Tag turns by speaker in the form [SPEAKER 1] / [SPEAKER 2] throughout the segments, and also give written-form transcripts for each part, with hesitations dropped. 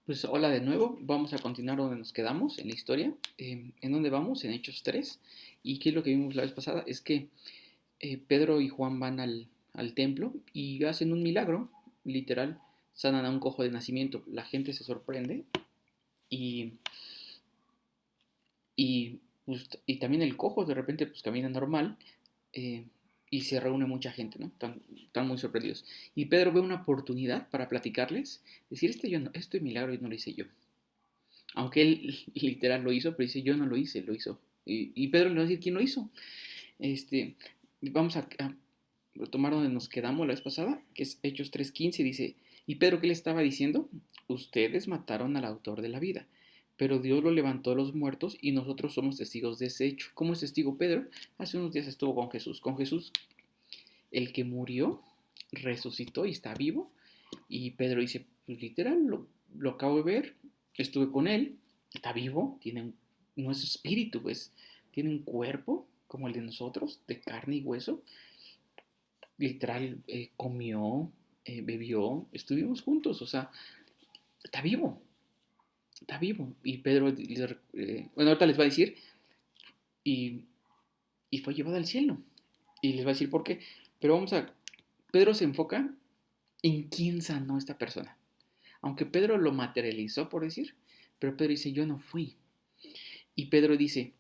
[SPEAKER 1] Pues hola de nuevo, vamos a continuar donde nos quedamos en la historia. ¿En dónde vamos? En Hechos 3. ¿Y qué es lo que vimos la vez pasada? Es que Pedro y Juan van al templo y hacen un milagro, literal, sanan a un cojo de nacimiento. La gente se sorprende y, y también el cojo de repente pues camina normal eh, y se reúne mucha gente, ¿no? Están muy sorprendidos. Y Pedro ve una oportunidad para platicarles, decir, este milagro no lo hice yo. Aunque él literal lo hizo, pero dice, yo no lo hice, lo hizo. Y Pedro le va a decir quién lo hizo. Este, vamos a retomar donde nos quedamos la vez pasada, que es Hechos 3:15, dice, ¿y Pedro qué le estaba diciendo? Ustedes mataron al autor de la vida, pero Dios lo levantó de los muertos y nosotros somos testigos de ese hecho. ¿Cómo es testigo Pedro? Hace unos días estuvo con Jesús, el que murió, resucitó y está vivo. Y Pedro dice, pues literal, lo acabo de ver, estuve con él, está vivo, no es espíritu, pues, tiene un cuerpo como el de nosotros, de carne y hueso, literal, comió, bebió, estuvimos juntos, o sea, está vivo, está vivo. Y Pedro, bueno, ahorita les va a decir, y, y fue llevado al cielo. Y les va a decir por qué. Pero Pedro se enfoca en quién sanó a esta persona. Aunque Pedro lo materializó, por decir, pero Pedro dice, yo no fui. Y Pedro dice,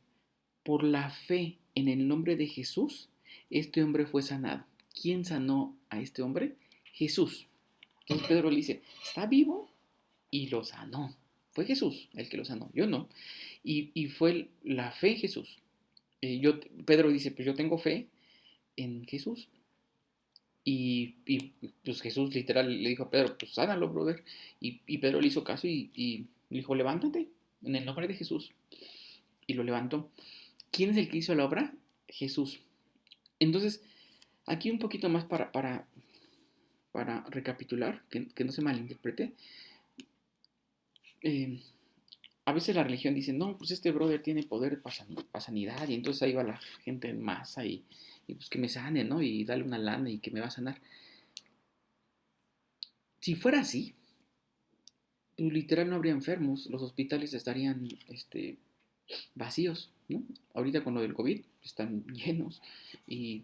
[SPEAKER 1] por la fe en el nombre de Jesús, este hombre fue sanado. ¿Quién sanó a este hombre? Jesús. Entonces Pedro le dice, está vivo y lo sanó. Fue Jesús el que lo sanó, yo no. Y fue la fe en Jesús. Pedro dice, pues yo tengo fe en Jesús. Y pues Jesús literal le dijo a Pedro, pues sánalo, brother. Y Pedro le hizo caso y le dijo, levántate en el nombre de Jesús. Y lo levantó. ¿Quién es el que hizo la obra? Jesús. Entonces, aquí un poquito más para recapitular, que no se malinterprete. Eh, a veces la religión dice, no, pues este brother tiene poder para sanidad, y entonces ahí va la gente en masa y pues que me sane, ¿no? Y dale una lana y que me va a sanar. Si fuera así, pues literal no habría enfermos, los hospitales estarían vacíos, ¿no? Ahorita con lo del COVID están llenos y,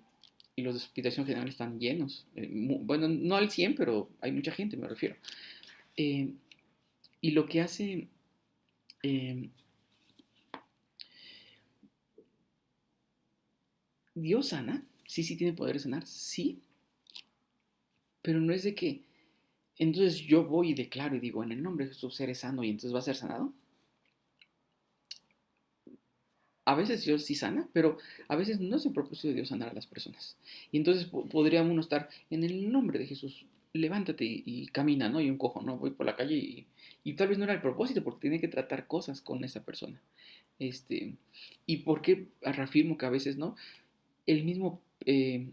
[SPEAKER 1] y los de hospitalización general están llenos. Bueno, no al 100, pero hay mucha gente, me refiero. Eh, y lo que hace eh, Dios sana, sí, sí tiene poder de sanar, sí, pero no es de que entonces yo voy y declaro y digo, en el nombre de Jesús eres sano y entonces va a ser sanado. A veces Dios sí sana, pero a veces no es el propósito de Dios sanar a las personas. Y entonces podría uno estar en el nombre de Jesús, levántate y camina, ¿no? Y un cojo, ¿no? Voy por la calle y tal vez no era el propósito porque tiene que tratar cosas con esa persona. Este, y por qué reafirmo que a veces no, el mismo eh,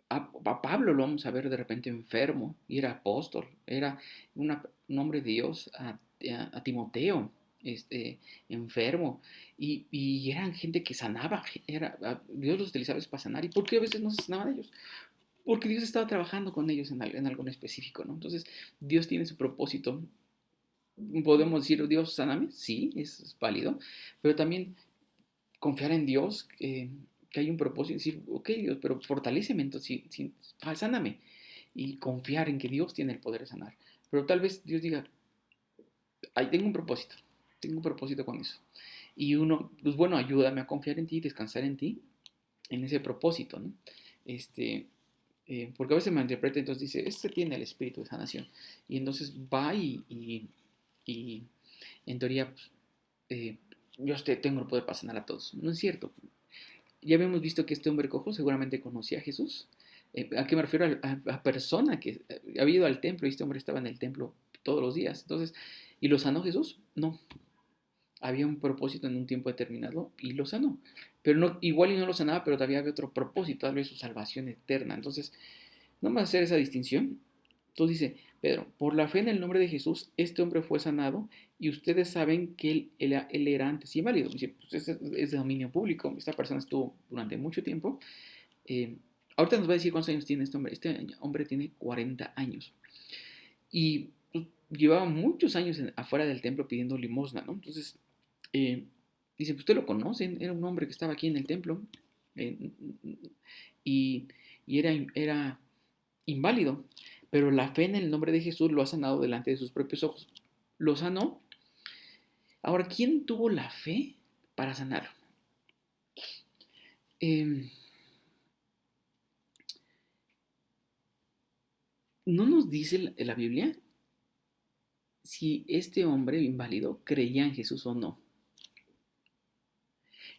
[SPEAKER 1] a Pablo lo vamos a ver de repente enfermo y era apóstol, era un hombre de Dios, a Timoteo, enfermo, y eran gente que sanaba, Dios los utilizaba para sanar. ¿Y por qué a veces no se sanaban de ellos? Porque Dios estaba trabajando con ellos en algo en específico, ¿no? Entonces, Dios tiene su propósito. Podemos decir, Dios, sáname, sí, es válido, pero también confiar en Dios, que hay un propósito, y decir, ok Dios, pero fortaléceme, entonces, sáname, y confiar en que Dios tiene el poder de sanar. Pero tal vez Dios diga, ahí tengo un propósito con eso. Y uno, pues bueno, ayúdame a confiar en ti, descansar en ti, en ese propósito, ¿no? Este, porque a veces me interpreta, entonces dice, este tiene el espíritu de sanación. Y entonces va y en teoría, pues, yo tengo el poder para sanar a todos. No es cierto. Ya habíamos visto que este hombre cojo seguramente conocía a Jesús. ¿A qué me refiero? A persona que había ido al templo y este hombre estaba en el templo todos los días. Entonces, ¿y lo sanó Jesús? No. Había un propósito en un tiempo determinado y lo sanó. Pero no, igual y no lo sanaba, pero todavía había otro propósito, tal vez su salvación eterna. Entonces, no vamos a hacer esa distinción. Entonces dice, Pedro, por la fe en el nombre de Jesús, este hombre fue sanado y ustedes saben que él era antes inválido. Dice, pues es de dominio público. Esta persona estuvo durante mucho tiempo. Eh, ahorita nos va a decir cuántos años tiene este hombre. Este hombre tiene 40 años. Y pues, llevaba muchos años afuera del templo pidiendo limosna, ¿no? Entonces, eh, dice, pues usted lo conocen, era un hombre que estaba aquí en el templo eh, y, y era inválido, pero la fe en el nombre de Jesús lo ha sanado delante de sus propios ojos. Lo sanó. Ahora, ¿quién tuvo la fe para sanarlo? Eh, no nos dice la Biblia si este hombre inválido creía en Jesús o no.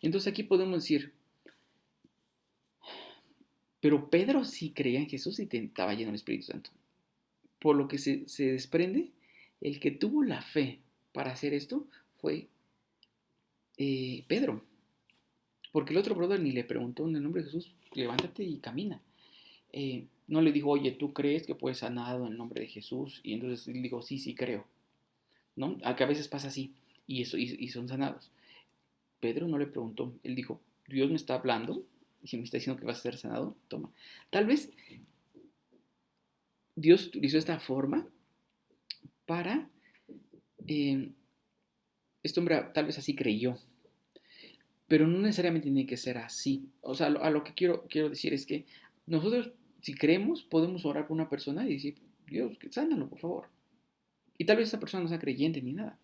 [SPEAKER 1] Entonces aquí podemos decir, pero Pedro sí creía en Jesús y estaba lleno del Espíritu Santo. Por lo que se desprende, el que tuvo la fe para hacer esto fue Pedro. Porque el otro brother ni le preguntó en el nombre de Jesús, levántate y camina. No le dijo, oye, ¿tú crees que puedes sanar en el nombre de Jesús? Y entonces él dijo, sí, sí creo. ¿No? A que a veces pasa así y son sanados. Pedro no le preguntó, él dijo, Dios me está hablando y si me está diciendo que vas a ser sanado, toma. Tal vez Dios utilizó esta forma para, eh, este hombre tal vez así creyó, pero no necesariamente tiene que ser así. O sea, a lo que quiero decir es que nosotros, si creemos, podemos orar por una persona y decir, Dios, sánalo, por favor. Y tal vez esa persona no sea creyente ni nada.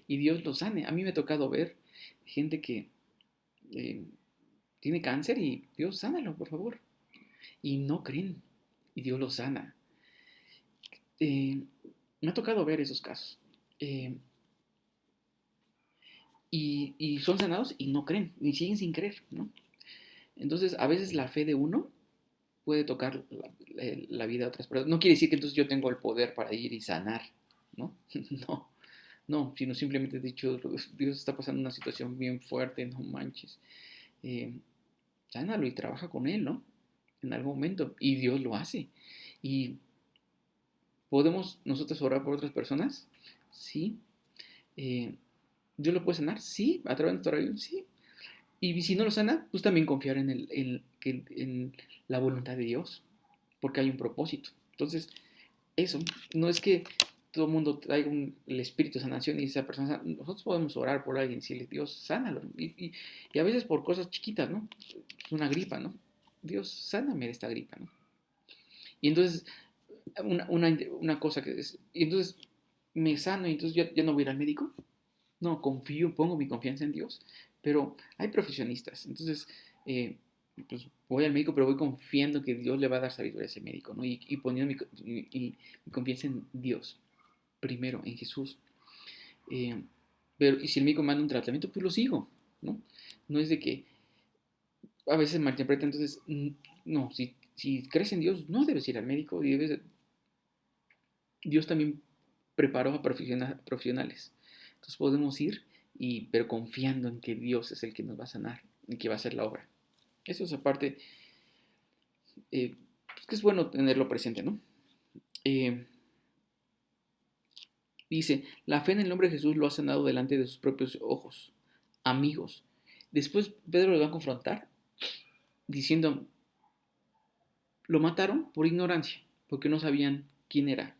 [SPEAKER 1] Y Dios lo sane. A mí me ha tocado ver gente que eh, tiene cáncer y Dios sánalo, por favor. Y no creen. Y Dios lo sana. Eh, Me ha tocado ver esos casos. Eh, y son sanados y no creen. Y siguen sin creer, ¿no? Entonces, a veces la fe de uno puede tocar la vida de otras personas. No quiere decir que entonces yo tengo el poder para ir y sanar, ¿no? No, no, sino simplemente he dicho, Dios está pasando una situación bien fuerte, no manches. Eh, Sánalo y trabaja con él, ¿no? En algún momento. Y Dios lo hace. Y podemos nosotros orar por otras personas, sí. Eh, Dios lo puede sanar, sí. A través de nuestra oración, sí. Y si no lo sana, pues también confiar en la voluntad de Dios, porque hay un propósito. Entonces, eso, no es que todo el mundo traiga el espíritu de sanación y esa persona, nosotros podemos orar por alguien y decirle, Dios, sánalo. Y a veces por cosas chiquitas, ¿no? Una gripa, ¿no? Dios, sáname de esta gripa, ¿no? Y entonces, una cosa que es, y entonces me sano y entonces ya no voy a ir al médico. No, confío, pongo mi confianza en Dios, pero hay profesionistas. Entonces, pues voy al médico, pero voy confiando que Dios le va a dar sabiduría a ese médico, ¿no? Y poniendo mi confianza en Dios, primero, en Jesús. Eh, y si el médico manda un tratamiento, pues lo sigo, ¿no? No es de que a veces malinterpreta, entonces, no, si crees en Dios, no debes ir al médico, Dios también preparó a profesionales. Entonces podemos ir, pero confiando en que Dios es el que nos va a sanar y que va a hacer la obra. Eso es aparte, pues que es bueno tenerlo presente, ¿no? Eh, Dice, la fe en el nombre de Jesús lo ha sanado delante de sus propios ojos, amigos. Después Pedro lo va a confrontar diciendo, lo mataron por ignorancia, porque no sabían quién era.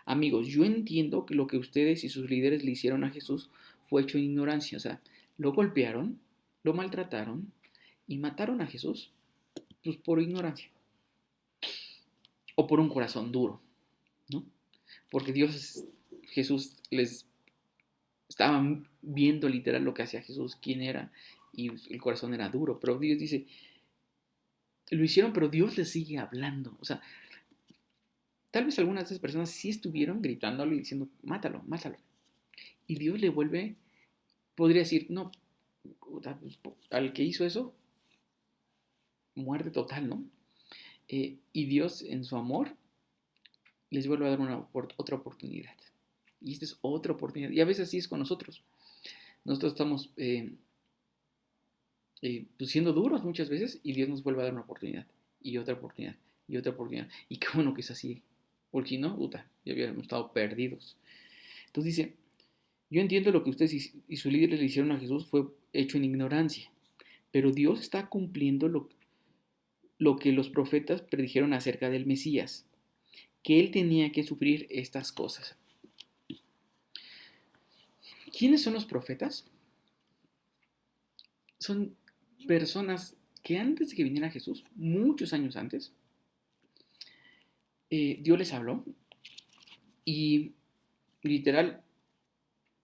[SPEAKER 1] Amigos, yo entiendo que lo que ustedes y sus líderes le hicieron a Jesús fue hecho en ignorancia. O sea, lo golpearon, lo maltrataron y mataron a Jesús pues, por ignorancia o por un corazón duro, ¿no? Porque Jesús les estaban viendo literal lo que hacía Jesús, quién era, y el corazón era duro. Pero Dios dice, lo hicieron, pero Dios les sigue hablando. O sea, tal vez algunas de esas personas sí estuvieron gritándolo y diciendo, mátalo, mátalo. Y Dios le vuelve, podría decir, no, al que hizo eso, muerte total, ¿no? Y Dios en su amor les vuelve a dar otra oportunidad. Y esta es otra oportunidad. Y a veces así es con nosotros. Nosotros estamos pues siendo duros muchas veces y Dios nos vuelve a dar una oportunidad. Y otra oportunidad. Y otra oportunidad. Y qué bueno que es así. Porque si no, ya habíamos estado perdidos. Entonces dice, yo entiendo lo que ustedes y sus líderes le hicieron a Jesús fue hecho en ignorancia. Pero Dios está cumpliendo lo que los profetas predijeron acerca del Mesías, que él tenía que sufrir estas cosas. ¿Quiénes son los profetas? Son personas que antes de que viniera Jesús, muchos años antes, Dios les habló y literal,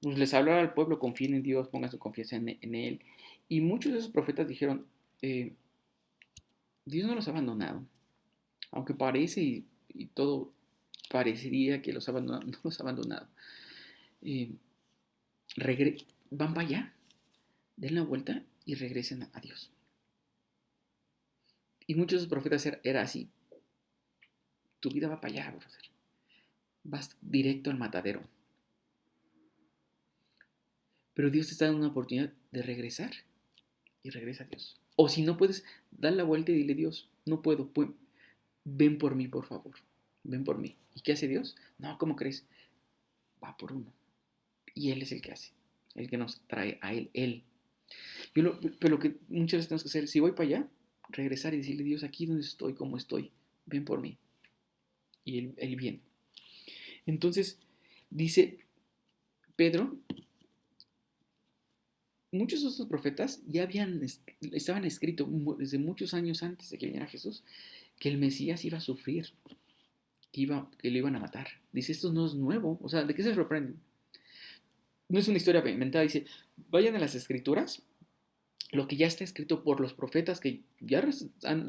[SPEAKER 1] pues les habló al pueblo, confíen en Dios, pongan su confianza en Él. Y muchos de esos profetas dijeron, Dios no los ha abandonado, aunque parece y todo parecería que los abandonado, no los ha abandonado. Eh, Van para allá, den la vuelta y regresen a Dios. Y muchos de esos profetas era así, tu vida va para allá, brother. Vas directo al matadero. Pero Dios te está dando una oportunidad de regresar y regresa a Dios. O si no puedes, dar la vuelta y dile, Dios, no puedo, ven por mí, por favor. Ven por mí. ¿Y qué hace Dios? No, ¿cómo crees? Va por uno. Y Él es el que hace. El que nos trae a Él. Pero lo que muchas veces tenemos que hacer, si voy para allá, regresar y decirle, Dios, aquí donde estoy, cómo estoy, ven por mí. Y Él viene. Entonces, dice Pedro, muchos de estos profetas ya estaban escritos desde muchos años antes de que viniera Jesús, que el Mesías iba a sufrir, que lo iban a matar. Dice, esto no es nuevo. O sea, ¿de qué se sorprenden? No es una historia inventada. Dice, vayan a las escrituras, lo que ya está escrito por los profetas, que ya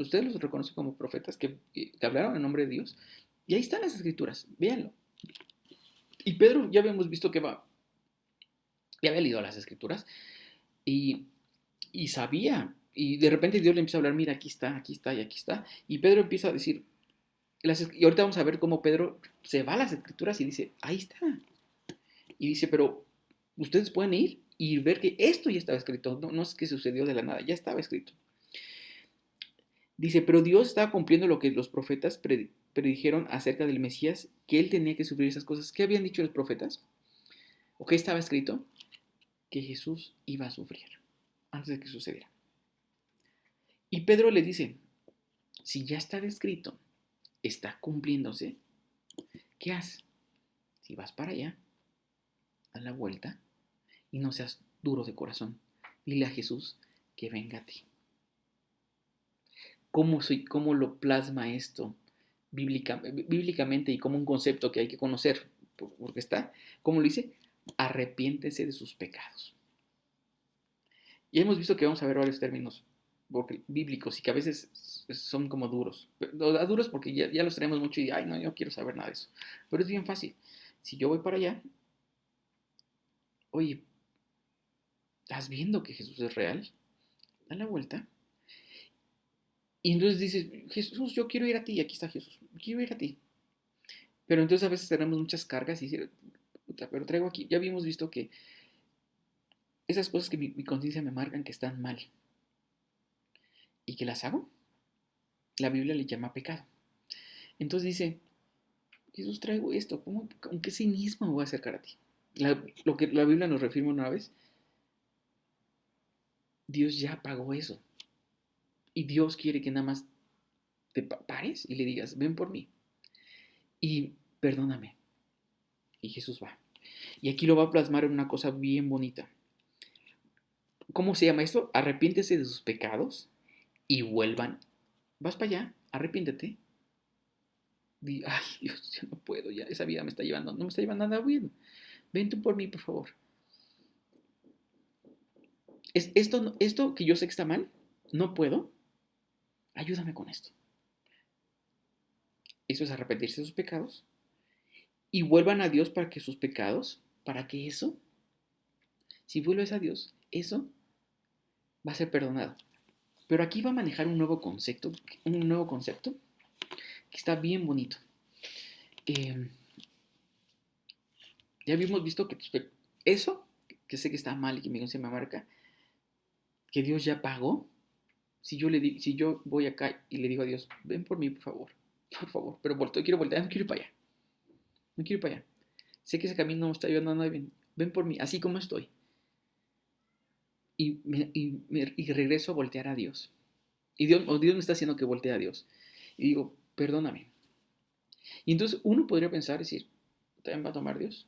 [SPEAKER 1] ustedes los reconocen como profetas, que hablaron en nombre de Dios. Y ahí están las escrituras, véanlo. Y Pedro ya habíamos visto que ya había leído las escrituras y, y sabía. Y de repente Dios le empieza a hablar, mira, aquí está y aquí está. Y Pedro empieza a decir, y ahorita vamos a ver cómo Pedro se va a las escrituras y dice, ahí está. Y dice, pero ustedes pueden ir y ver que esto ya estaba escrito, no es que sucedió de la nada, ya estaba escrito. Dice, pero Dios estaba cumpliendo lo que los profetas predijeron acerca del Mesías, que él tenía que sufrir esas cosas. ¿Qué habían dicho los profetas? ¿O qué estaba escrito? Que Jesús iba a sufrir antes de que sucediera. Y Pedro les dice, si ya estaba escrito, está cumpliéndose, ¿qué haces? Si vas para allá, a la vuelta, y no seas duro de corazón, dile a Jesús que venga a ti. ¿Cómo lo plasma esto bíblicamente y como un concepto que hay que conocer? Porque está, ¿cómo lo dice? Arrepiéntese de sus pecados. Y hemos visto que vamos a ver varios términos bíblicos y que a veces son como duros. Duros porque ya los tenemos mucho y, ay, no, yo no quiero saber nada de eso. Pero es bien fácil. Si yo voy para allá, oye, ¿estás viendo que Jesús es real? Da la vuelta. Y entonces dices, Jesús, yo quiero ir a ti. Aquí está Jesús. Quiero ir a ti. Pero entonces a veces tenemos muchas cargas y decir, pero traigo aquí. Ya habíamos visto que esas cosas que mi conciencia me marcan que están mal y que las hago, la Biblia le llama pecado. Entonces dice, Jesús, traigo esto. ¿Con qué cinismo me voy a acercar a ti? Lo que la Biblia nos reafirma una vez, Dios ya pagó eso. Y Dios quiere que nada más te pares y le digas, ven por mí. Y perdóname. Y Jesús va. Y aquí lo va a plasmar en una cosa bien bonita. ¿Cómo se llama esto? Arrepiéntese de sus pecados y vuelvan. Vas para allá, arrepiéntete. Ay, Dios, yo no puedo, ya esa vida me está llevando, no me está llevando nada bien. Ven tú por mí, por favor. Esto que yo sé que está mal, no puedo. Ayúdame con esto. Eso es arrepentirse de sus pecados. Y vuelvan a Dios para que sus pecados, para que eso, si vuelves a Dios, eso va a ser perdonado. Pero aquí va a manejar un nuevo concepto que está bien bonito. Ya habíamos visto que eso, que sé que está mal y que mi conciencia me marca, que Dios ya pagó. Si yo voy acá y le digo a Dios, ven por mí, por favor, pero quiero voltear, no quiero ir para allá, no quiero ir para allá. Sé que ese camino no me está ayudando a nada bien, ven por mí, así como estoy. Y regreso a voltear a Dios. Y Dios me está haciendo que voltee a Dios. Y digo, perdóname. Y entonces uno podría pensar, decir, ¿también va a tomar Dios?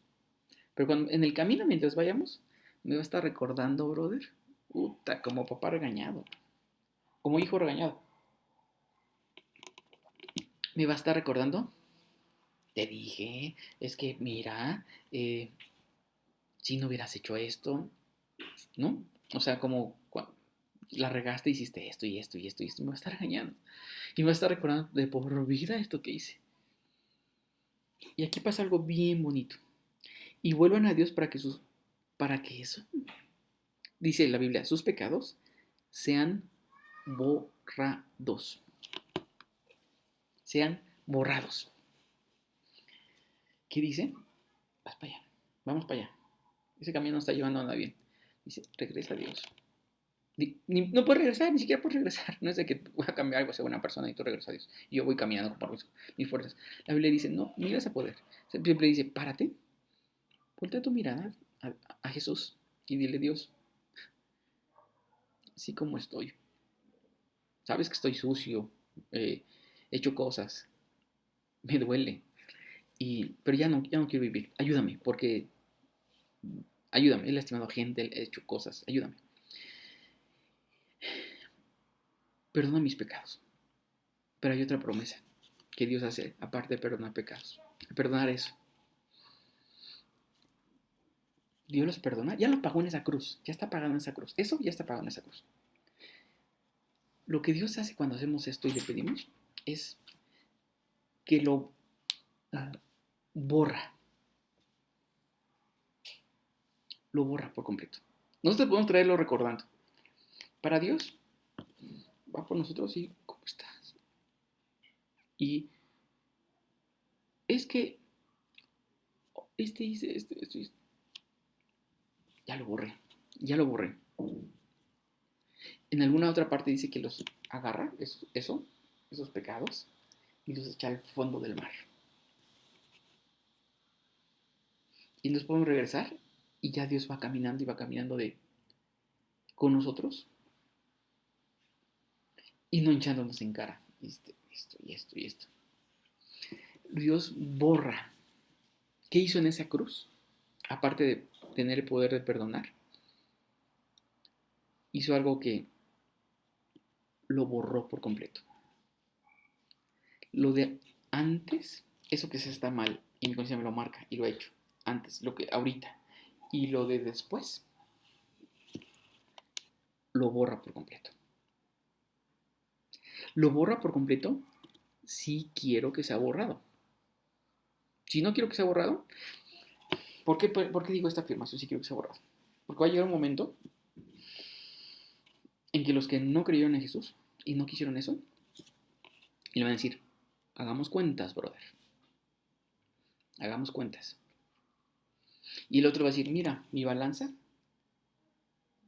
[SPEAKER 1] Pero en el camino, mientras vayamos, me va a estar recordando, brother, puta, como papá regañado, como hijo regañado. Me va a estar recordando, te dije, es que mira, si no hubieras hecho esto, ¿no? O sea, como la regaste, hiciste esto y esto y esto y esto, me va a estar regañando. Y me va a estar recordando de por vida esto que hice. Y aquí pasa algo bien bonito. Y vuelvan a Dios para que eso, dice la Biblia, sus pecados sean borrados. Sean borrados. ¿Qué dice? Vas para allá. Vamos para allá. Ese camino no está llevando a nada bien. Dice, regresa a Dios. No puedes regresar, ni siquiera puedes regresar. No es de que voy a cambiar algo, sea una persona y tú regresas a Dios. Y yo voy caminando por mis fuerzas. La Biblia dice, no, no ibas a poder. La Biblia dice, párate, voltea tu mirada a Jesús y dile, Dios, así como estoy. Sabes que estoy sucio, he hecho cosas, me duele, pero ya no quiero vivir. Ayúdame, porque ayúdame, he lastimado a gente, he hecho cosas, ayúdame. Perdona mis pecados. Pero hay otra promesa que Dios hace, aparte de perdonar pecados. Perdonar eso. Dios los perdona, ya lo pagó en esa cruz, ya está pagado en esa cruz. Eso ya está pagado en esa cruz. Lo que Dios hace cuando hacemos esto y le pedimos es que lo borra. Lo borra por completo. Nosotros podemos traerlo recordando. Para Dios, va por nosotros y ¿cómo estás? Y es que dice esto, ya lo borré, ya lo borré. En alguna otra parte dice que los agarra, esos pecados, y los echa al fondo del mar. Y nos podemos regresar y ya Dios va caminando y va caminando con nosotros y no hinchándonos en cara. Esto y esto y esto. Dios borra. ¿Qué hizo en esa cruz? Aparte de tener el poder de perdonar, hizo algo que lo borró por completo. Lo de antes, eso que se está mal, y mi conciencia me lo marca y lo he hecho. Antes, lo que ahorita. Y lo de después, lo borra por completo. Lo borra por completo si quiero que sea borrado. Si no quiero que sea borrado, ¿por qué digo esta afirmación si quiero que sea borrado? Porque va a llegar un momento en que los que no creyeron en Jesús y no quisieron eso, y le van a decir, hagamos cuentas, brother. Hagamos cuentas. Y el otro va a decir, mira, mi balanza,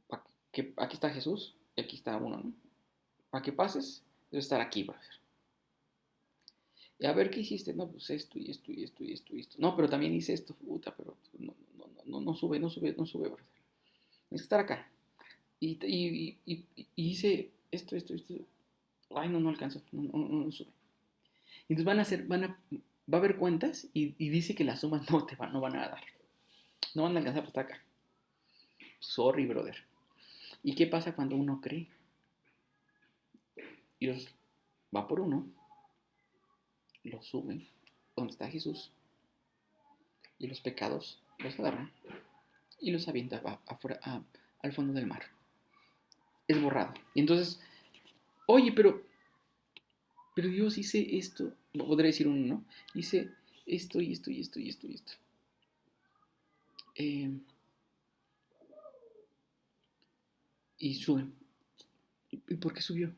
[SPEAKER 1] aquí está Jesús y aquí está uno, ¿no? Para que pases, debe estar aquí, brother. Y a ver qué hiciste, no, pues esto y esto y esto y esto y esto. No, pero también hice esto, puta, pero no sube, brother. Tienes que estar acá. Y hice esto. Ay, no alcanzo, no sube. Entonces va a haber cuentas y dice que las sumas no van a dar. No van a alcanzar para estar acá. Sorry, brother. ¿Y qué pasa cuando uno cree? Dios va por uno, lo sube, donde está Jesús, y los pecados los agarra y los avienta afuera, al fondo del mar. Es borrado. Y entonces, oye, pero Dios hice esto, podría decir uno, ¿no? Hice esto y esto y esto y esto y esto. Y sube. ¿Y por qué subió?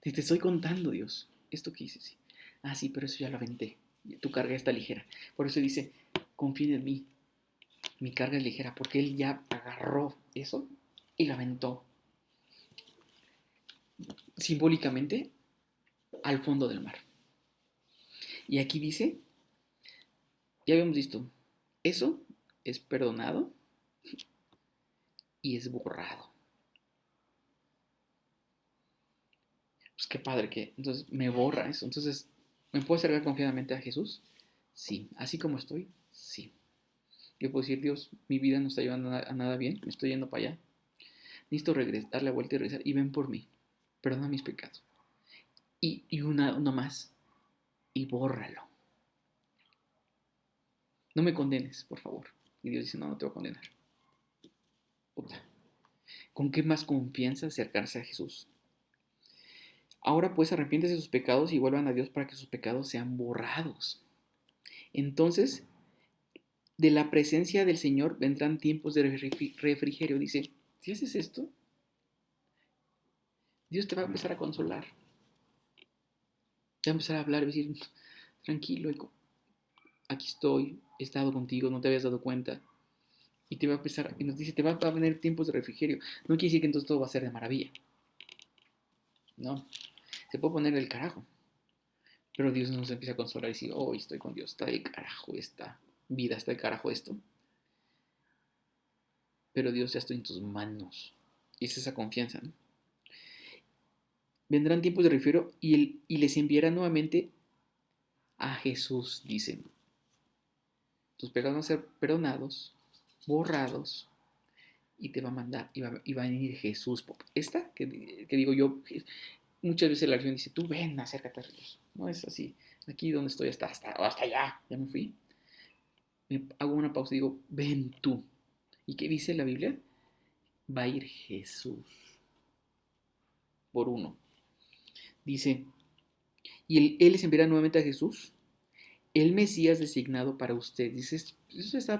[SPEAKER 1] Te estoy contando, Dios, esto que hice, sí. Ah, sí, pero eso ya lo aventé. Tu carga está ligera. Por eso dice, confía en mí. Mi carga es ligera, porque Él ya agarró eso y lo aventó simbólicamente al fondo del mar. Y aquí dice, ya habíamos visto, eso es perdonado y es borrado. Pues qué padre que entonces me borra eso. Entonces, ¿me puedo acercar confiadamente a Jesús? Sí. Así como estoy, sí. Yo puedo decir, Dios, mi vida no está llevando a nada bien, me estoy yendo para allá. Necesito dar la vuelta y regresar. Y ven por mí. Perdona mis pecados. Y una más. Y bórralo. No me condenes, por favor. Y Dios dice, no, no te voy a condenar. Puta. ¿Con qué más confianza acercarse a Jesús? Ahora pues arrepiéntese de sus pecados y vuelvan a Dios para que sus pecados sean borrados. Entonces, de la presencia del Señor vendrán tiempos de refrigerio. Dice, si haces esto, Dios te va a empezar a consolar. Te va a empezar a hablar y decir, tranquilo, hijo, aquí estoy, he estado contigo, no te habías dado cuenta. Y te va a empezar, y nos dice, te va a venir tiempos de refrigerio. No quiere decir que entonces todo va a ser de maravilla. No, se puede poner del carajo. Pero Dios nos empieza a consolar y decir, oh, estoy con Dios, está del carajo esta vida, está del carajo esto. Pero Dios, ya estoy en tus manos. Y es esa confianza, ¿no? Vendrán tiempos de refrigerio y les enviará nuevamente a Jesús, dicen. Tus pecados van a ser perdonados, borrados, y te va a mandar, y va a venir Jesús. Esta, que digo yo, muchas veces la religión dice, tú ven, acércate a Jesús. No es así. Aquí donde estoy hasta allá, ya me fui. Me hago una pausa y digo, ven tú. ¿Y qué dice la Biblia? Va a ir Jesús por uno. Dice, y él les enviará nuevamente a Jesús, el Mesías designado para usted. Dice, eso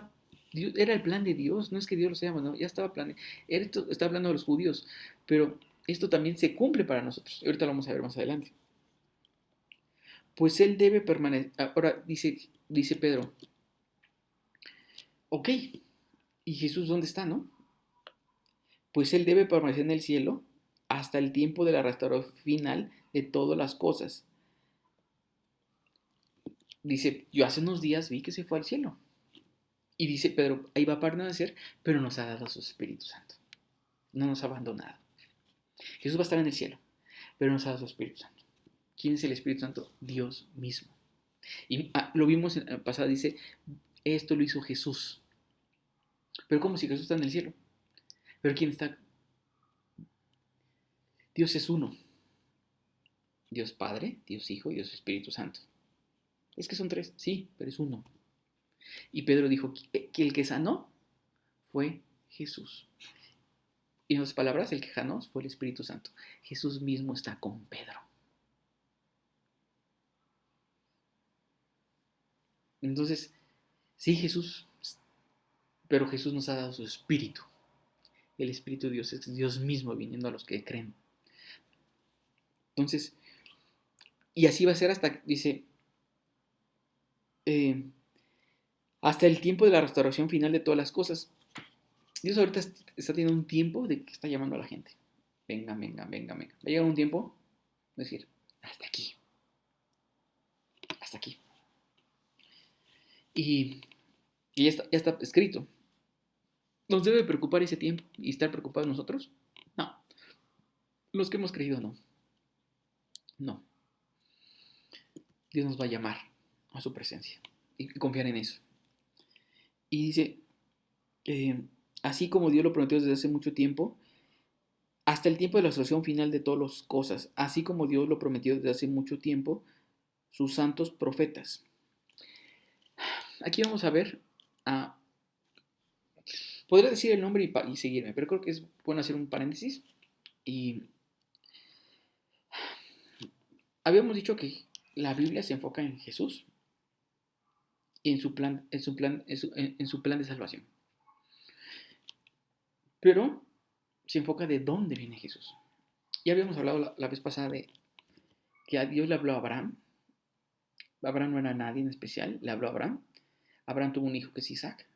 [SPEAKER 1] era el plan de Dios, no es que Dios lo sea, no, ya estaba planeado. Esto está hablando de los judíos, pero esto también se cumple para nosotros. Ahorita lo vamos a ver más adelante. Pues él debe permanecer. Ahora dice Pedro, ok, ¿y Jesús dónde está, no? Pues él debe permanecer en el cielo hasta el tiempo de la restauración final de todas las cosas. Dice, yo hace unos días vi que se fue al cielo. Y dice Pedro, ahí va a permanecer, pero nos ha dado su Espíritu Santo. No nos ha abandonado. Jesús va a estar en el cielo, pero nos ha dado su Espíritu Santo. ¿Quién es el Espíritu Santo? Dios mismo. Y lo vimos en el pasado, dice, esto lo hizo Jesús. Pero ¿cómo si Jesús está en el cielo? ¿Pero quién está? Dios es uno. Dios Padre, Dios Hijo y Dios Espíritu Santo. Es que son tres, sí, pero es uno. Y Pedro dijo que el que sanó fue Jesús. Y en otras palabras, el que sanó fue el Espíritu Santo. Jesús mismo está con Pedro. Entonces, sí, Jesús, pero Jesús nos ha dado su Espíritu. El Espíritu de Dios es Dios mismo viniendo a los que creen. Entonces, y así va a ser hasta, dice, eh, hasta el tiempo de la restauración final de todas las cosas. Dios ahorita está teniendo un tiempo de que está llamando a la gente. Venga, venga, venga, venga. Va a llegar un tiempo de decir, hasta aquí. Hasta aquí. Y ya está escrito. ¿Nos debe preocupar ese tiempo y estar preocupados nosotros? No. Los que hemos creído, no. No. Dios nos va a llamar a su presencia y confiar en eso. Y dice, eh, así como Dios lo prometió desde hace mucho tiempo, hasta el tiempo de la solución final de todas las cosas, así como Dios lo prometió desde hace mucho tiempo, sus santos profetas. Aquí vamos a ver, podría decir el nombre y seguirme, pero creo que es bueno hacer un paréntesis. Y habíamos dicho que la Biblia se enfoca en Jesús y en su plan, en su plan de salvación. Pero se enfoca de dónde viene Jesús. Ya habíamos hablado la vez pasada de que a Dios le habló a Abraham. Abraham no era nadie en especial, le habló a Abraham. Abraham tuvo un hijo que es Isaac.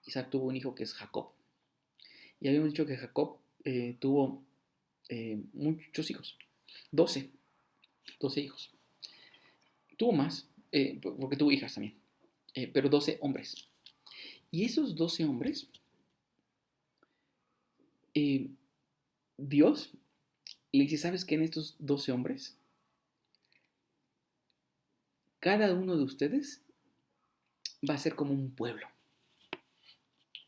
[SPEAKER 1] Isaac tuvo un hijo que es Jacob. Y habíamos dicho que Jacob tuvo muchos hijos, 12 hijos. Tuvo más, porque tuvo hijas también, pero 12 hombres. Y esos 12 hombres, eh, Dios le dice, ¿sabes qué? En estos 12 hombres, cada uno de ustedes va a ser como un pueblo.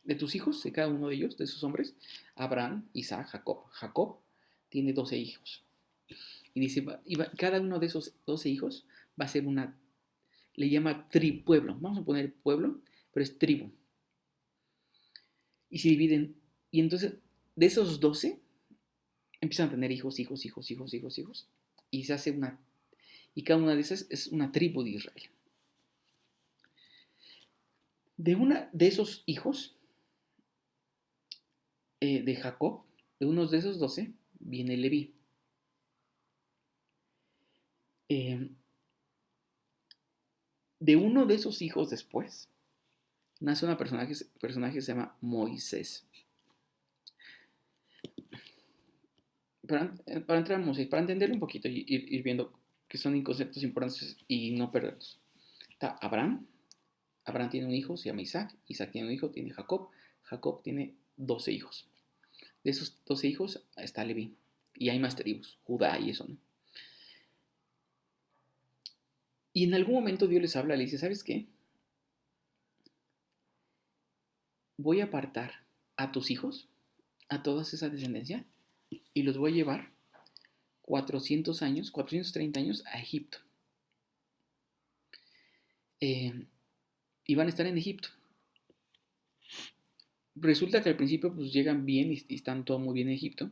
[SPEAKER 1] de tus hijos, de cada uno de ellos, de esos hombres, Abraham, Isaac, Jacob. Jacob tiene 12 hijos. Y dice, cada uno de esos 12 hijos va a ser le llama pueblo. Vamos a poner pueblo, pero es tribu. Y se dividen. Y entonces, de esos 12 empiezan a tener hijos, hijos, hijos, hijos, hijos, hijos. Y se hace y cada una de esas es una tribu de Israel. De esos hijos de Jacob, de unos de esos 12, viene Leví. De uno de esos hijos después, nace un personaje que se llama Moisés. Para entrar en Moisés, para entenderlo un poquito y ir viendo que son conceptos importantes y no perderlos. Está Abraham. Abraham tiene un hijo, se llama Isaac. Isaac tiene un hijo, tiene Jacob. Jacob tiene 12 hijos. De esos 12 hijos está Leví. Y hay más tribus, Judá y eso, ¿no? Y en algún momento Dios les habla, le dice, ¿sabes qué? Voy a apartar a tus hijos, a toda esa descendencia, y los voy a llevar 430 años a Egipto. Y van a estar en Egipto. Resulta que al principio pues llegan bien y están todo muy bien en Egipto.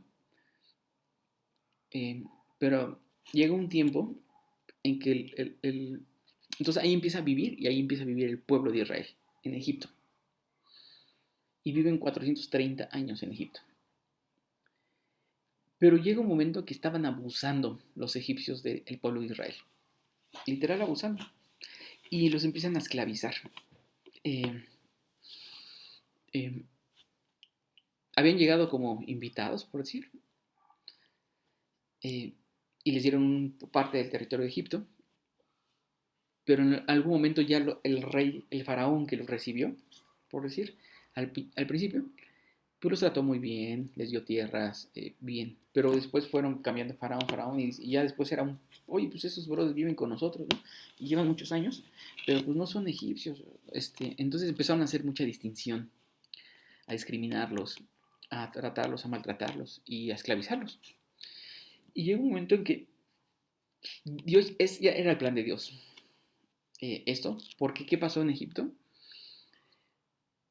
[SPEAKER 1] Pero llega un tiempo en que entonces ahí empieza a vivir y ahí empieza a vivir el pueblo de Israel en Egipto. Y viven 430 años en Egipto. Pero llega un momento que estaban abusando los egipcios del pueblo de Israel. Literal abusando. Y los empiezan a esclavizar. Habían llegado como invitados, por decir. Y les dieron parte del territorio de Egipto. Pero en algún momento ya el rey, el faraón que los recibió, por decir, al principio, pues los trató muy bien, les dio tierras, bien. Pero después fueron cambiando faraón, y ya después era oye, pues esos brothers viven con nosotros, ¿no? Y llevan muchos años, pero pues no son egipcios. Entonces empezaron a hacer mucha distinción, a discriminarlos, a tratarlos, a maltratarlos y a esclavizarlos. Y llegó un momento en que ya era el plan de Dios. Esto, porque ¿qué pasó en Egipto?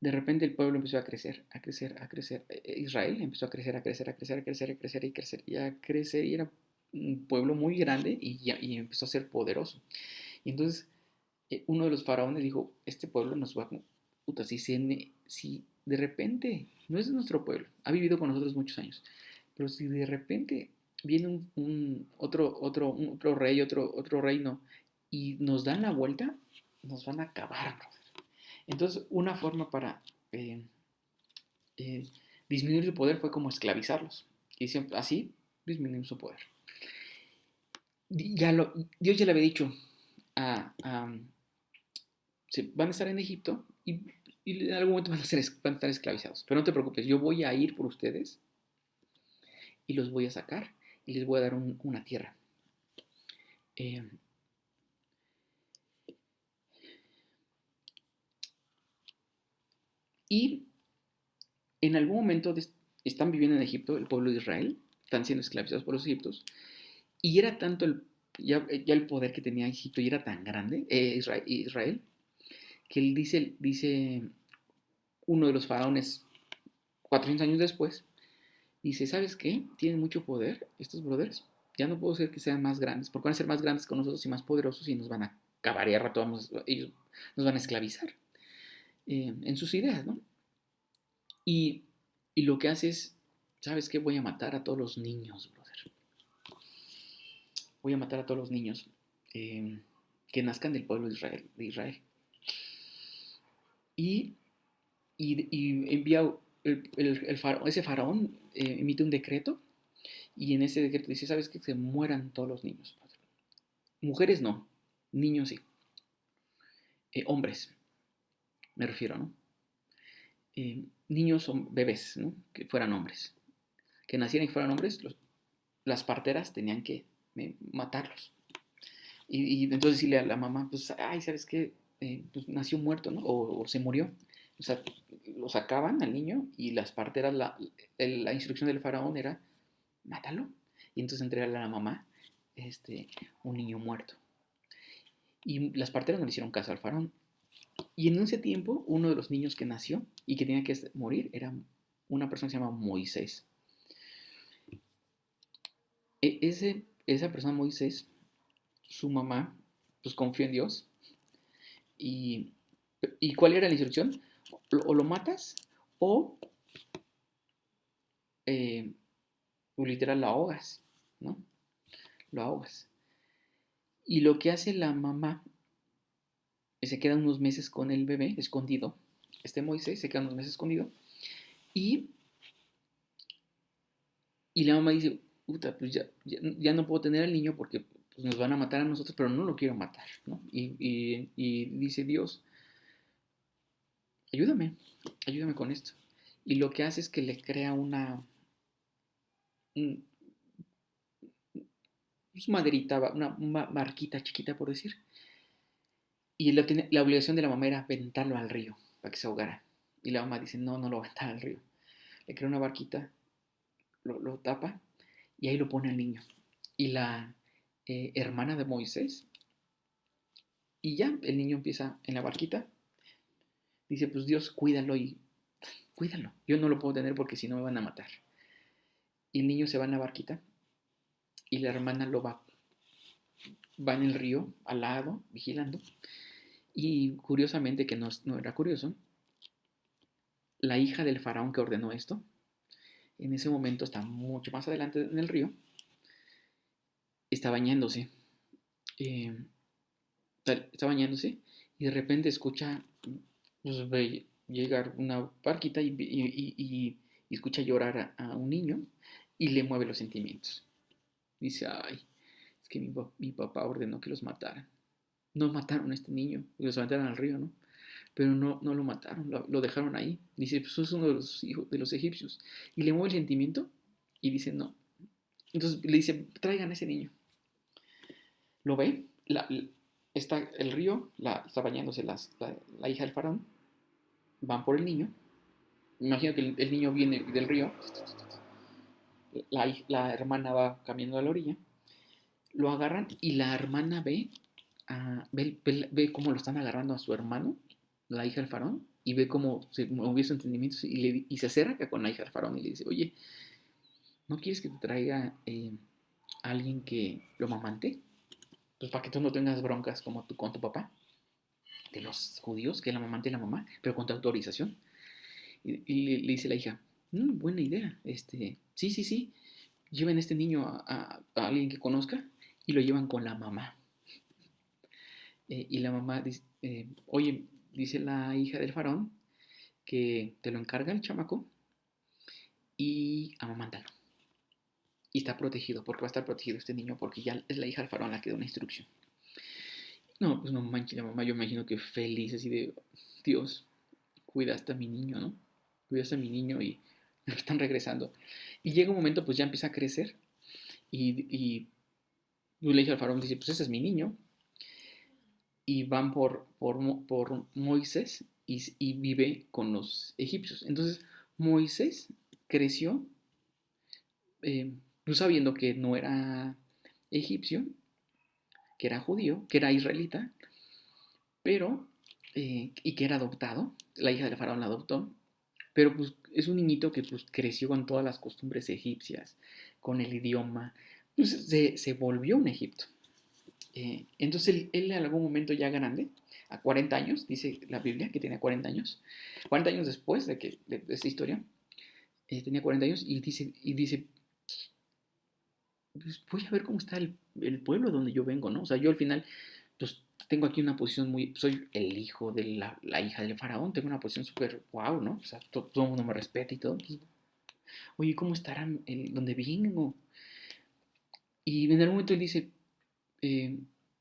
[SPEAKER 1] De repente el pueblo empezó a crecer, a crecer, a crecer. Israel empezó a crecer, a crecer, a crecer, a crecer, a crecer y crecer y a crecer. Y era un pueblo muy grande y empezó a ser poderoso. Y entonces uno de los faraones dijo, este pueblo nos va a... Puta, si de repente, no es nuestro pueblo, ha vivido con nosotros muchos años, pero si de repente viene otro rey, otro reino, y nos dan la vuelta, nos van a acabar, brother. Entonces, una forma para eh, eh, disminuir su poder fue como esclavizarlos. Y así disminuimos su poder. Dios ya le había dicho van a estar en Egipto y en algún momento van a estar esclavizados. Pero no te preocupes, yo voy a ir por ustedes y los voy a sacar y les voy a dar una tierra. Eh, y en algún momento están viviendo en Egipto, el pueblo de Israel, están siendo esclavizados por los egipcios, y era tanto ya el poder que tenía Egipto y era tan grande, Israel, que él dice uno de los faraones 400 años después, dice, ¿sabes qué? Tienen mucho poder estos brothers, ya no puedo ser que sean más grandes, porque van a ser más grandes que nosotros y más poderosos y nos van a acabar y a rato ellos nos van a esclavizar en sus ideas, ¿no? Y, y lo que hace es, ¿sabes qué? Voy a matar a todos los niños, brother. Voy a matar a todos los niños que nazcan del pueblo de Israel. Y, envía ese faraón emite un decreto y en ese decreto dice, ¿sabes qué? Que se mueran todos los niños, brother. Mujeres no, niños sí. Hombres, me refiero, ¿no? Niños son bebés, ¿no? Que fueran hombres. Que nacieran y fueran hombres, las parteras tenían que matarlos. Y entonces decirle a la mamá, pues, ay, ¿sabes qué? Pues nació muerto, ¿no? O se murió. O sea, lo sacaban al niño y las parteras, la instrucción del faraón era, mátalo. Y entonces entregarle a la mamá un niño muerto. Y las parteras no le hicieron caso al faraón. Y en ese tiempo, uno de los niños que nació y que tenía que morir era una persona que se llama Moisés. Esa persona, Moisés, su mamá, pues confió en Dios. ¿Y, y cuál era la instrucción? O lo matas o eh, literal lo ahogas, ¿no? Lo ahogas. Y lo que hace la mamá se queda unos meses con el bebé escondido. Moisés se queda unos meses escondido. Y, y la mamá dice, puta, pues ya no puedo tener al niño porque pues, nos van a matar a nosotros, pero no lo quiero matar, ¿no? Y dice Dios, ayúdame, ayúdame con esto. Y lo que hace es que le crea un, pues, maderita, una barquita chiquita, por decir. Y la obligación de la mamá era aventarlo al río para que se ahogara. Y la mamá dice, no, no lo va a aventar al río. Le crea una barquita, lo tapa y ahí lo pone al niño. Y la hermana de Moisés, y ya el niño empieza en la barquita. Dice, pues Dios, cuídalo y cuídalo. Yo no lo puedo tener porque si no me van a matar. Y el niño se va en la barquita y la hermana va en el río al lado, vigilando. Y curiosamente, que no era curioso, la hija del faraón que ordenó esto, en ese momento está mucho más adelante en el río, está bañándose. Eh, Está bañándose y de repente escucha, pues, ve llegar una barquita y escucha llorar a un niño y le mueve los sentimientos. Dice, ay, es que mi papá ordenó que los mataran. No mataron a este niño, los aventaron al río, ¿no? Pero no lo mataron, lo dejaron ahí. Dice, pues es uno de los hijos de los egipcios. Y le mueve el sentimiento y dice, no. Entonces le dice, traigan a ese niño. Lo ve, está el río, está bañándose la hija del faraón, van por el niño. Imagino que el niño viene del río, la hermana va caminando a la orilla, lo agarran y la hermana ve cómo lo están agarrando a su hermano, la hija del faraón, y ve cómo se movió su entendimiento y se acerca con la hija del faraón y le dice, oye, ¿no quieres que te traiga a alguien que lo mamante? Pues para que tú no tengas broncas como tú con tu papá, de los judíos, que es la mamante y la mamá, pero con tu autorización. Y le dice la hija, buena idea, sí, sí, sí, lleven a este niño a alguien que conozca y lo llevan con la mamá. Y la mamá dice, oye, dice la hija del faraón que te lo encarga el chamaco y amamántalo. Y está protegido, porque va a estar protegido este niño, porque ya es la hija del faraón la que da una instrucción. No, pues no manches, la mamá yo me imagino que feliz, así de, Dios, cuidaste a mi niño, ¿no? Cuidaste a mi niño y me están regresando. Y llega un momento, pues ya empieza a crecer y pues, le dije al faraón, dice, pues ese es mi niño. Y van por Moisés y vive con los egipcios. Entonces, Moisés creció pues sabiendo que no era egipcio, que era judío, que era israelita, pero, y que era adoptado, la hija del faraón la adoptó, pero pues es un niñito que pues creció con todas las costumbres egipcias, con el idioma, pues se volvió un Egipto. Entonces él en algún momento ya grande, a 40 años, dice la Biblia que tenía 40 años, 40 años después de esta historia, tenía 40 años y dice, pues voy a ver cómo está el pueblo donde yo vengo, ¿no? O sea, yo al final, pues tengo aquí una posición soy el hijo de la hija del faraón, tengo una posición súper wow, ¿no? O sea, todo el mundo me respeta y todo. Pues, oye, ¿cómo estará donde vengo? Y en algún momento él dice, eh,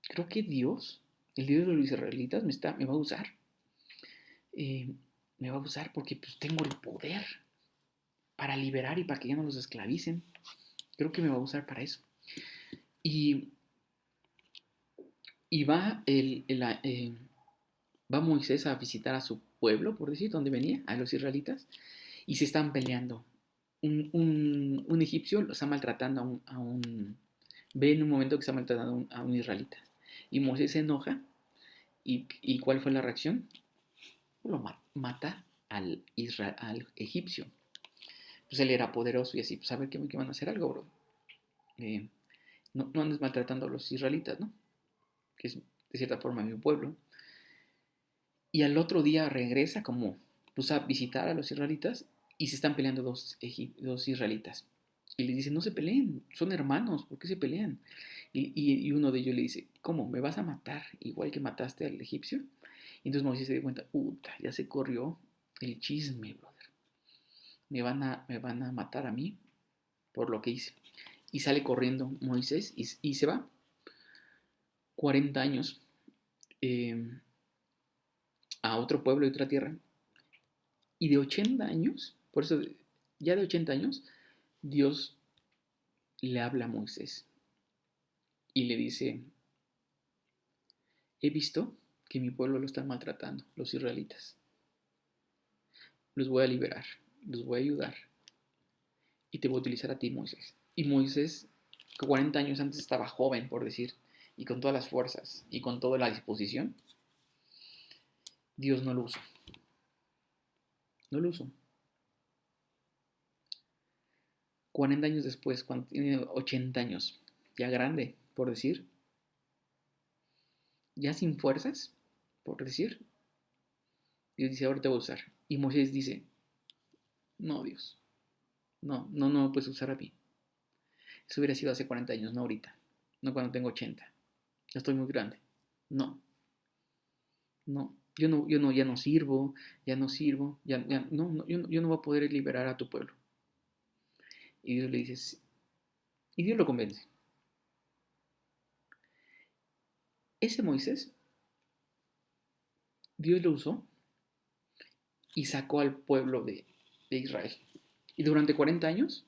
[SPEAKER 1] creo que Dios, el Dios de los israelitas, me va a usar. Eh, Me va a usar porque pues tengo el poder para liberar y para que ya no los esclavicen. Creo que me va a usar para eso. Y, y va Moisés a visitar pueblo, por decir, donde venía, a los israelitas, y se están peleando. Un egipcio lo está maltratando ve en un momento que está maltratando a un israelita. Y Moisés se enoja, y ¿cuál fue la reacción? Lo mata al egipcio. Pues él era poderoso y así, pues a ver qué van a hacer algo, bro. Eh, no andes maltratando a los israelitas, ¿no? Que es de cierta forma mi pueblo. Y al otro día regresa como pues, a visitar a los israelitas y se están peleando dos israelitas. Y les dice, no se peleen, son hermanos, ¿por qué se pelean? Y uno de ellos le dice, ¿cómo? ¿Me vas a matar igual que mataste al egipcio? Y entonces Moisés se dio cuenta, puta, ya se corrió el chisme, brother. Me van a matar a mí por lo que hice. Y sale corriendo Moisés y se va 40 años eh, a otro pueblo y otra tierra. Y de 80 años, por eso ya de 80 años, Dios le habla a Moisés y le dice, he visto que mi pueblo lo están maltratando, los israelitas. Los voy a liberar, los voy a ayudar y te voy a utilizar a ti, Moisés. Y Moisés, 40 años antes estaba joven, por decir, y con todas las fuerzas y con toda la disposición, Dios no lo usó. No lo usó. 40 años después, cuando tiene 80 años, ya grande, por decir, ya sin fuerzas, por decir, Dios dice, ahora te voy a usar. Y Moisés dice, no, Dios, no me puedes usar a mí. Eso hubiera sido hace 40 años, no ahorita, no cuando tengo 80. Ya estoy muy grande. No, no, yo no, ya no sirvo, yo no voy a poder liberar a tu pueblo. Y Dios le dice, y Dios lo convence. Ese Moisés, Dios lo usó y sacó al pueblo de Israel. Y durante 40 años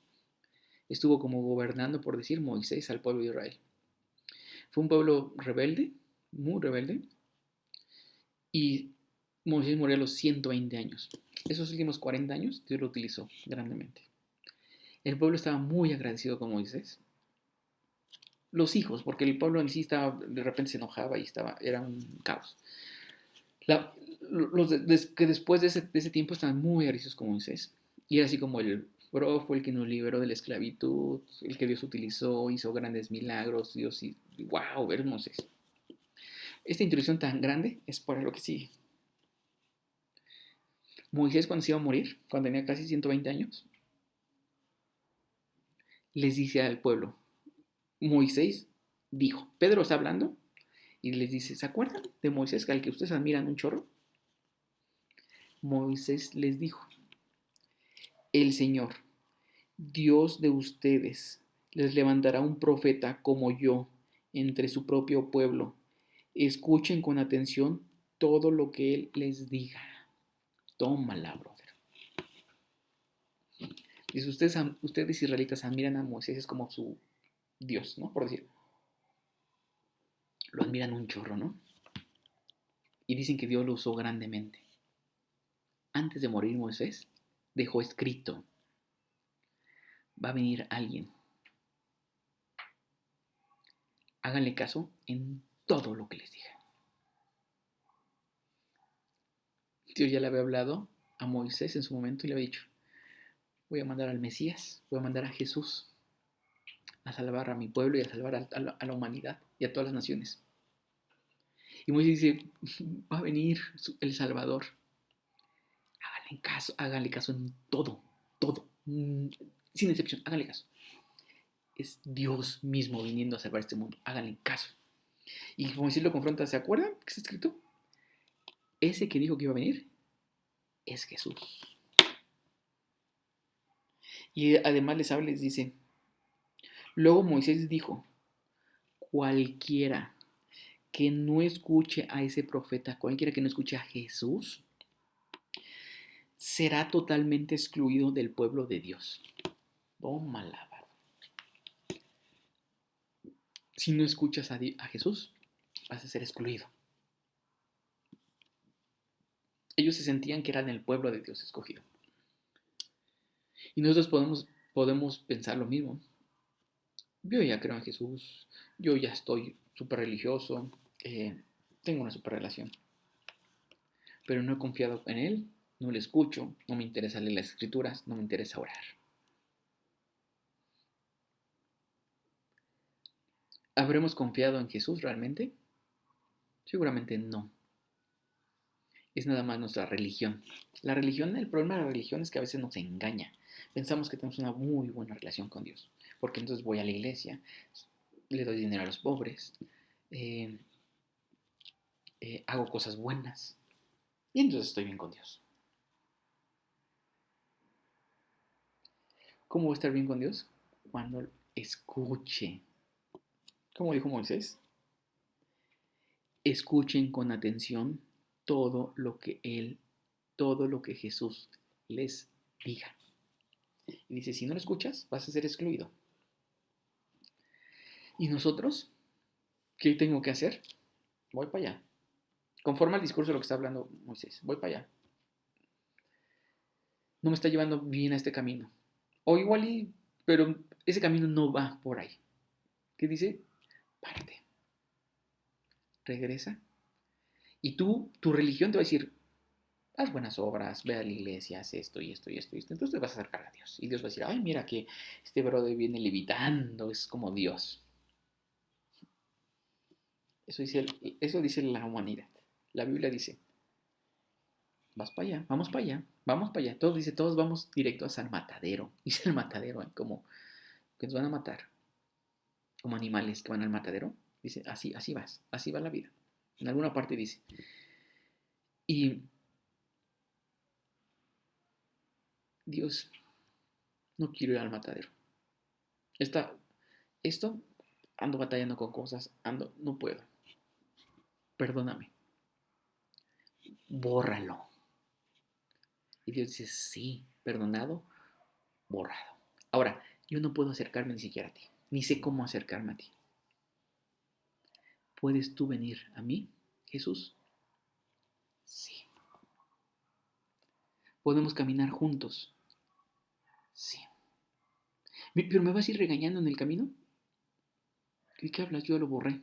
[SPEAKER 1] estuvo como gobernando, por decir, Moisés al pueblo de Israel. Fue un pueblo rebelde, muy rebelde, y Moisés murió a los 120 años. Esos últimos 40 años Dios lo utilizó grandemente. El pueblo estaba muy agradecido con Moisés. Los hijos, porque el pueblo en sí estaba, de repente se enojaba y era un caos. Que después de ese tiempo estaban muy agradecidos con Moisés. Y era así como fue el que nos liberó de la esclavitud, el que Dios utilizó, hizo grandes milagros, Dios, y wow, ver Moisés. Esta introducción tan grande es para lo que sigue. Moisés cuando se iba a morir, cuando tenía casi 120 años, les dice al pueblo, Moisés dijo, Pedro está hablando y les dice, ¿se acuerdan de Moisés al que ustedes admiran un chorro? Moisés les dijo, el Señor, Dios de ustedes, les levantará un profeta como yo entre su propio pueblo. Escuchen con atención todo lo que Él les diga. Tómala, brother. Dice, ustedes israelitas admiran a Moisés es como su Dios, ¿no? Por decir, lo admiran un chorro, ¿no? Y dicen que Dios lo usó grandemente. Antes de morir Moisés, dejó escrito, va a venir alguien. Háganle caso en todo lo que les diga. Dios ya le había hablado a Moisés en su momento y le había dicho, voy a mandar al Mesías, voy a mandar a Jesús a salvar a mi pueblo y a salvar a la humanidad y a todas las naciones. Y Moisés dice, va a venir el Salvador. Háganle caso en todo, todo, sin excepción, háganle caso. Es Dios mismo viniendo a salvar este mundo, háganle caso. Y Moisés lo confronta, ¿se acuerdan que está escrito? Ese que dijo que iba a venir es Jesús. Y además les habla y les dice, luego Moisés dijo, cualquiera que no escuche a ese profeta, cualquiera que no escuche a Jesús, será totalmente excluido del pueblo de Dios. Tómala. Si no escuchas a Jesús, vas a ser excluido. Ellos se sentían que eran el pueblo de Dios escogido. Y nosotros podemos pensar lo mismo. Yo ya creo en Jesús, yo ya estoy súper religioso, tengo una súper relación, pero no he confiado en Él, no le escucho, no me interesa leer las escrituras, no me interesa orar. ¿Habremos confiado en Jesús realmente? Seguramente no. Es nada más nuestra religión. La religión, el problema de la religión es que a veces nos engaña. Pensamos que tenemos una muy buena relación con Dios, porque entonces voy a la iglesia, le doy dinero a los pobres, eh, hago cosas buenas, y entonces estoy bien con Dios. ¿Cómo voy a estar bien con Dios? Cuando escuche. Como dijo Moisés, escuchen con atención todo lo que todo lo que Jesús les diga. Y dice, si no lo escuchas, vas a ser excluido. ¿Y nosotros? ¿Qué tengo que hacer? Voy para allá. Conforme al discurso de lo que está hablando Moisés, voy para allá. No me está llevando bien a este camino. O igual pero ese camino no va por ahí. ¿Qué dice? Párate. Regresa. Y tu religión te va a decir, haz buenas obras, ve a la iglesia, haz esto y esto y esto y esto. Entonces te vas a acercar a Dios. Y Dios va a decir, ay, mira que este brother viene levitando, es como Dios. Eso dice la humanidad. La Biblia dice, vas para allá, vamos para allá, vamos para allá. Todos dice, todos vamos directos al matadero. Dice el matadero, como que nos van a matar, como animales que van al matadero. Dice, así vas, así va la vida. En alguna parte dice. Y Dios, no quiero ir al matadero. Esta, esto, ando batallando con cosas, no puedo. Perdóname, bórralo. Y Dios dice, sí, perdonado, borrado. Ahora, yo no puedo acercarme ni siquiera a ti, ni sé cómo acercarme a ti. ¿Puedes tú venir a mí, Jesús? Sí. ¿Podemos caminar juntos? Sí. ¿Pero me vas a ir regañando en el camino? ¿De qué hablas? Yo lo borré.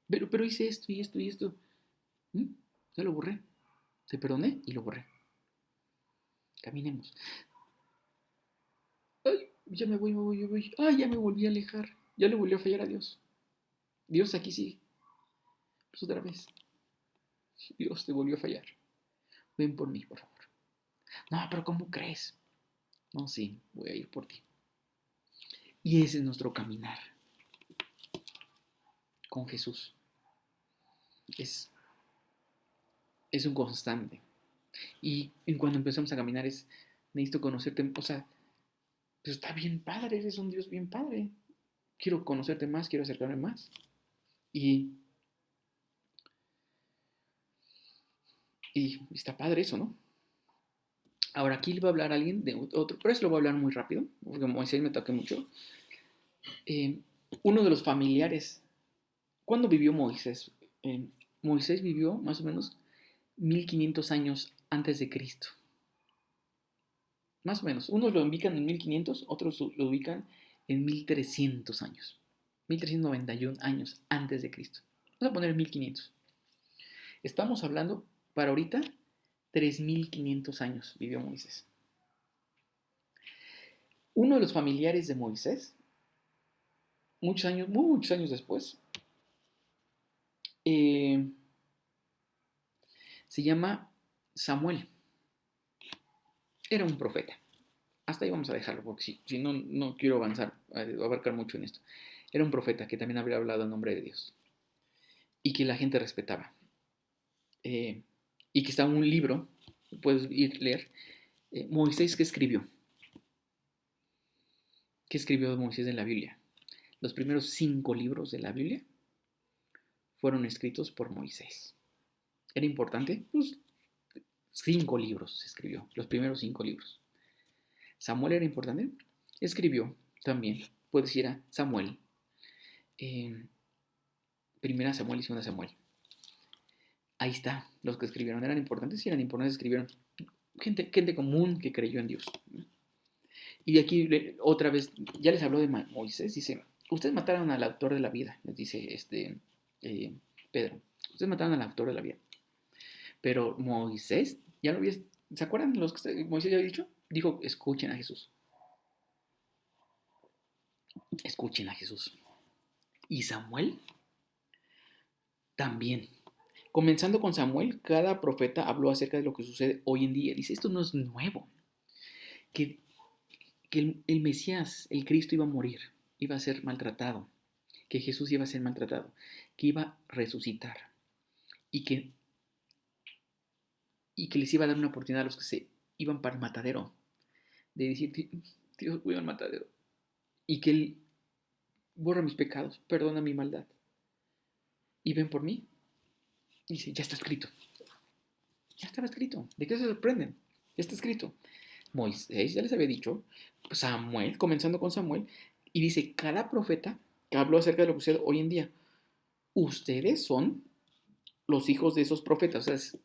[SPEAKER 1] Pero hice esto y esto y esto. ¿Mm? Ya lo borré. Te perdoné y lo borré. Caminemos. Ay, ya me voy. Ay, ya me volví a alejar. Ya le volví a fallar a Dios. Dios aquí sí. Pues otra vez. Dios te volvió a fallar. Ven por mí, por favor. No, pero ¿cómo crees? No, sí, voy a ir por ti. Y ese es nuestro caminar con Jesús. Es, es un constante. Y cuando empezamos a caminar necesito conocerte. O sea, pues está bien padre, eres un Dios bien padre. Quiero conocerte más, quiero acercarme más. Y, y está padre eso, ¿no? Ahora aquí le va a hablar a alguien de otro, pero eso lo voy a hablar muy rápido, porque Moisés me toqué mucho. Eh, Uno de los familiares, ¿cuándo vivió Moisés? Moisés vivió más o menos 1500 años antes de Cristo. Más o menos. Unos lo ubican en 1500, otros lo ubican en 1300 años. 1391 años antes de Cristo. Vamos a poner 1500. Estamos hablando, para ahorita, 3500 años vivió Moisés. Uno de los familiares de Moisés, muchos años después, eh, se llama Samuel. Era un profeta. Hasta ahí vamos a dejarlo, porque si no, no quiero abarcar mucho en esto. Era un profeta que también habría hablado en nombre de Dios y que la gente respetaba. Eh, y que está en un libro, puedes ir a leer, Moisés, ¿qué escribió? ¿Qué escribió Moisés en la Biblia? Los primeros 5 libros de la Biblia fueron escritos por Moisés. ¿Era importante? Pues 5 libros se escribió, los primeros 5 libros. ¿Samuel era importante? Escribió también, puedes ir a Samuel, primera Samuel y segunda Samuel. Ahí está. Los que escribieron eran importantes y eran importantes, escribieron gente común que creyó en Dios. Y aquí otra vez, ya les habló de Moisés, dice, ustedes mataron al autor de la vida, les dice eh, Pedro, ustedes mataron al autor de la vida. Pero Moisés, ya lo había, ¿se acuerdan los que Moisés ya había dicho? Dijo, escuchen a Jesús. Escuchen a Jesús. Y Samuel también. Comenzando con Samuel, cada profeta habló acerca de lo que sucede hoy en día. Dice, esto no es nuevo. Que, que el Mesías, el Cristo, iba a morir, iba a ser maltratado, que Jesús iba a ser maltratado, que iba a resucitar y que les iba a dar una oportunidad a los que se iban para el matadero, de decir, Dios, voy al matadero, y que Él borra mis pecados, perdona mi maldad, y ven por mí. Y dice, ya está escrito. Ya estaba escrito. ¿De qué se sorprenden? Ya está escrito. Moisés ya les había dicho, Samuel, comenzando con Samuel, y dice, cada profeta que habló acerca de lo que sucede hoy en día, ustedes son los hijos de esos profetas, o sea, es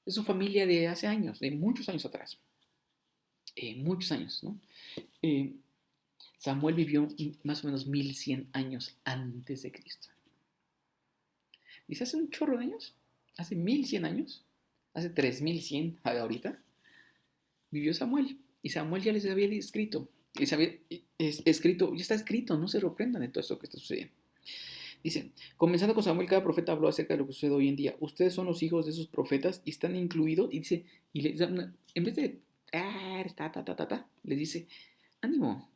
[SPEAKER 1] su familia de hace años, de muchos años atrás, muchos años, ¿no? Eh, Samuel vivió más o menos 1100 años antes de Cristo. Dice, hace un chorro de años, hace 1100 años, hace 3100 ahorita, vivió Samuel. Y Samuel ya les había escrito. Escrito, ya está escrito, no se sorprendan de todo eso que está sucediendo. Dice, comenzando con Samuel, cada profeta habló acerca de lo que sucede hoy en día. Ustedes son los hijos de esos profetas y están incluidos. Y dice, en vez de les dice, ánimo,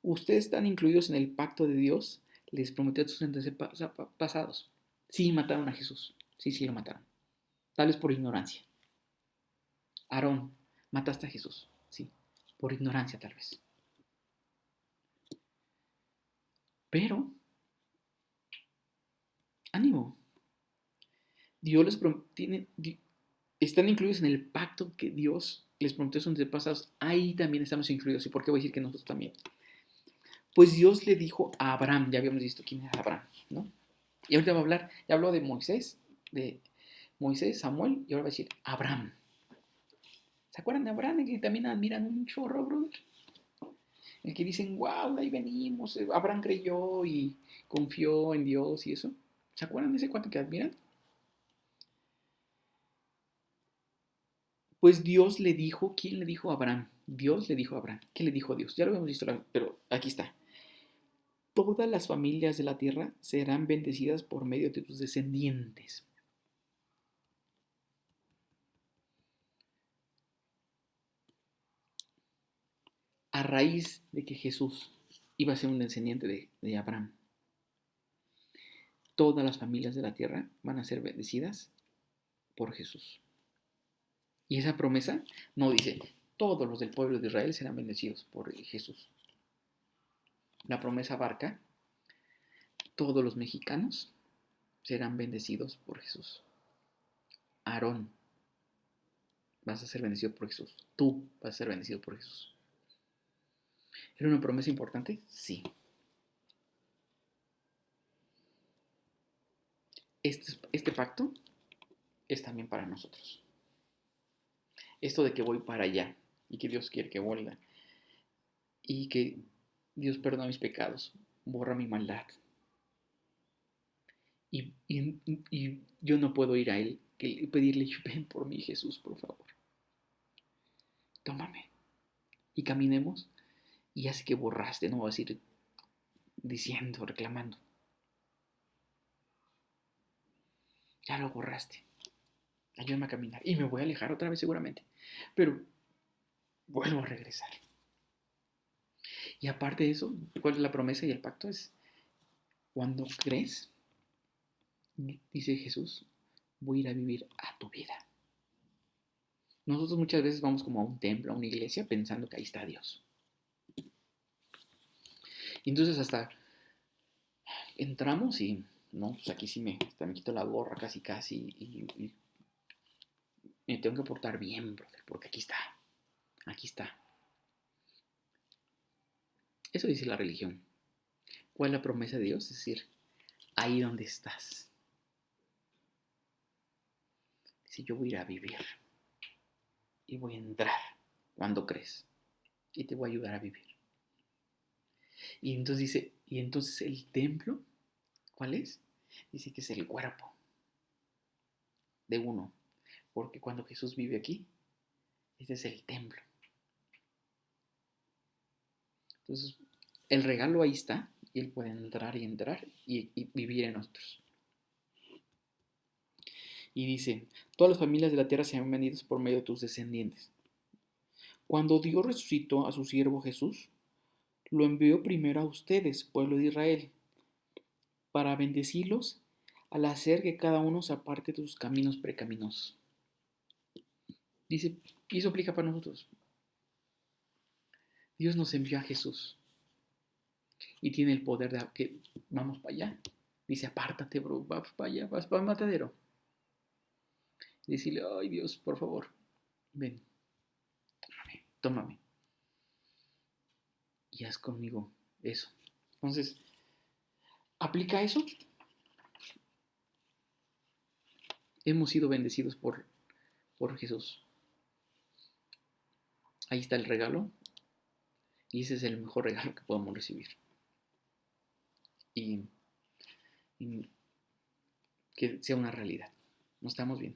[SPEAKER 1] ustedes están incluidos en el pacto de Dios. Les prometió a sus antepasados. Sí, mataron a Jesús. Sí, lo mataron. Tal vez por ignorancia. Aarón, mataste a Jesús. Sí, por ignorancia tal vez. Pero, ánimo. Dios les tiene, están incluidos en el pacto que Dios les prometió a sus antepasados. Ahí también estamos incluidos. ¿Y por qué voy a decir que nosotros también? Pues Dios le dijo a Abraham, ya habíamos visto quién era Abraham, ¿no? Y ahorita va a hablar, ya habló de Moisés, Samuel, y ahora va a decir Abraham. ¿Se acuerdan de Abraham? El que también admiran un chorro, brother. El que dicen, wow, ahí venimos, Abraham creyó y confió en Dios y eso. ¿Se acuerdan de ese cuento que admiran? Pues Dios le dijo, ¿quién le dijo a Abraham? Dios le dijo a Abraham. ¿Qué le dijo Dios? Ya lo habíamos visto, pero aquí está. Todas las familias de la tierra serán bendecidas por medio de tus descendientes. A raíz de que Jesús iba a ser un descendiente de Abraham, todas las familias de la tierra van a ser bendecidas por Jesús. Y esa promesa no dice, todos los del pueblo de Israel serán bendecidos por Jesús. La promesa abarca, todos los mexicanos serán bendecidos por Jesús. Aarón, vas a ser bendecido por Jesús. Tú vas a ser bendecido por Jesús. ¿Era una promesa importante? Sí. Este pacto es también para nosotros. Esto de que voy para allá y que Dios quiere que vuelva y que Dios perdona mis pecados, borra mi maldad. Y yo no puedo ir a Él, pedirle, ven por mí, Jesús, por favor. Tómame. Y caminemos y hace que borraste, no vas a ir diciendo, reclamando. Ya lo borraste. Ayúdame a caminar. Y me voy a alejar otra vez seguramente. Pero vuelvo a regresar. Y aparte de eso, ¿cuál es la promesa y el pacto? Es cuando crees, dice Jesús, voy a ir a vivir a tu vida. Nosotros muchas veces vamos como a un templo, a una iglesia, pensando que ahí está Dios. Y entonces hasta entramos y, no, pues aquí sí me quito la gorra casi y me tengo que portar bien, brother, porque aquí está. Eso dice la religión. ¿Cuál es la promesa de Dios? Es decir, ahí donde estás. dice, yo voy a ir a vivir y voy a entrar cuando crees y te voy a ayudar a vivir. Y entonces dice, y entonces el templo, ¿cuál es? Dice que es el cuerpo de uno, porque cuando Jesús vive aquí, ese es el templo. Entonces, el regalo ahí está, y Él puede entrar y vivir en nosotros. Y dice, todas las familias de la tierra sean benditas por medio de tus descendientes. Cuando Dios resucitó a su siervo Jesús, lo envió primero a ustedes, pueblo de Israel, para bendecirlos al hacer que cada uno se aparte de sus caminos pecaminosos. Dice, y eso aplica para nosotros. Dios nos envió a Jesús y tiene el poder de que vamos para allá. Dice, apártate, bro, vas para allá, vas para el matadero. Y decirle, ay Dios, por favor, ven, tómame y haz conmigo eso. Entonces, aplica eso. Hemos sido bendecidos por Jesús. Ahí está el regalo y ese es el mejor regalo que podemos recibir. Y que sea una realidad. Nos estamos bien.